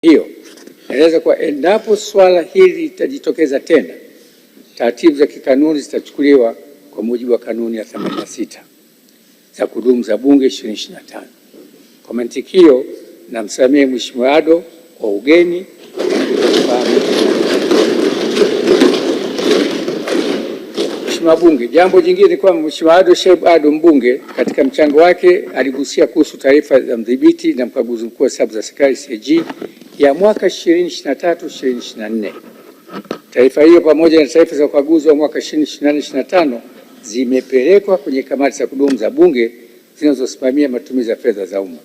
Hiyo naeleza kwa endapo swala hili litajitokeza tena, taratibu za kikanuni zitachukuliwa kwa mujibu wa kanuni ya 86 za kudumu za Bunge 2025. Kwa mantiki hiyo, namsamehe Mheshimiwa Ado kwa ugeni. Mheshimiwa Bunge, jambo jingine ni kwamba Mheshimiwa Ado Shaibu Ado mbunge katika mchango wake aligusia kuhusu taarifa za mdhibiti na mkaguzi mkuu wa hesabu za serikali CAG ya mwaka 2023-2024. Taarifa hiyo pamoja na taarifa za ukaguzi wa mwaka 2024-2025 zimepelekwa kwenye kamati za kudumu za Bunge zinazosimamia matumizi ya fedha za umma,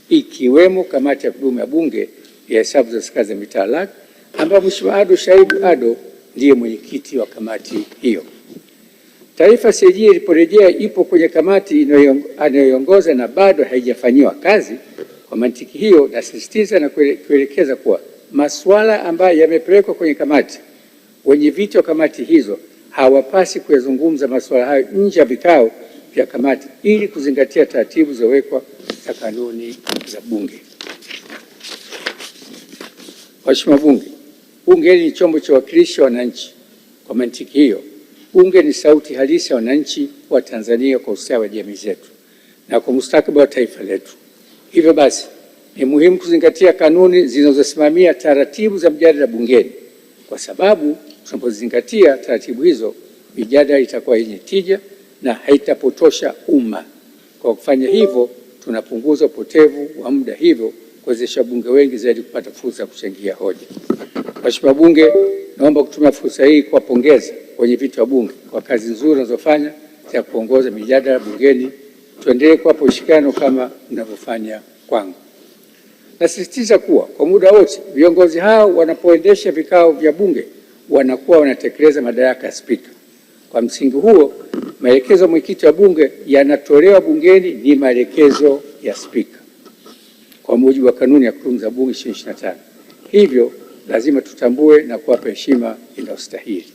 ikiwemo kamati ya kudumu ya Bunge ya hesabu za serikali za mitaa LAC, ambapo Mheshimiwa Ado Shaibu Ado ndiye mwenyekiti wa kamati hiyo. Taarifa CAG iliporejea ipo kwenye kamati anayoiongoza na bado haijafanyiwa kazi. Kwa mantiki hiyo, nasisitiza na kuelekeza kuwa masuala ambayo yamepelekwa kwenye kamati, wenyeviti wa kamati hizo hawapasi kuyazungumza masuala hayo nje ya vikao vya kamati ili kuzingatia taratibu zilizowekwa za kanuni za Bunge. Mheshimiwa Bunge, Bunge ni chombo cha uwakilishi wa wananchi. Kwa mantiki hiyo, Bunge ni sauti halisi ya wananchi wa Tanzania kwa ustawi wa jamii zetu na kwa mustakabali wa taifa letu. Hivyo basi, ni muhimu kuzingatia kanuni zinazosimamia taratibu za mjadala bungeni, kwa sababu tunapozingatia taratibu hizo, mijadala itakuwa yenye tija na haitapotosha umma. Kwa kufanya hivyo, tunapunguza upotevu wa muda, hivyo kuwezesha bunge wengi zaidi kupata fursa ya kuchangia hoja. Mheshimiwa Bunge, naomba kutumia fursa hii kuwapongeza wenyeviti wa Bunge kwa kazi nzuri wanazofanya ya kuongoza mijadala bungeni. Tuendelee kuwapa ushirikiano kama mnavyofanya kwangu. Nasisitiza kuwa kwa muda wote viongozi hao wanapoendesha vikao vya Bunge wanakuwa wanatekeleza madaraka ya Spika. Kwa msingi huo, maelekezo ya mwenyekiti wa Bunge yanatolewa bungeni ni maelekezo ya Spika kwa mujibu wa kanuni ya kudumu za Bunge 2025. Hivyo lazima tutambue na kuwapa heshima inayostahili.